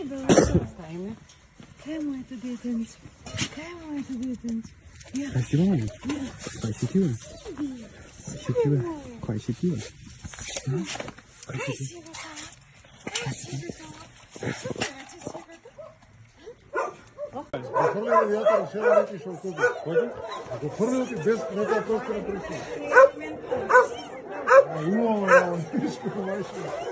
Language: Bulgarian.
Ставиме. Кај е моето детенче? Кај е моето детенче? Кај си бе? Кај си ти бе? Кај си ти бе? Го фрли авијатор, сега неки што купи. Којде? Го фрли без нека точка на причина. Умало, нишко, мајшко.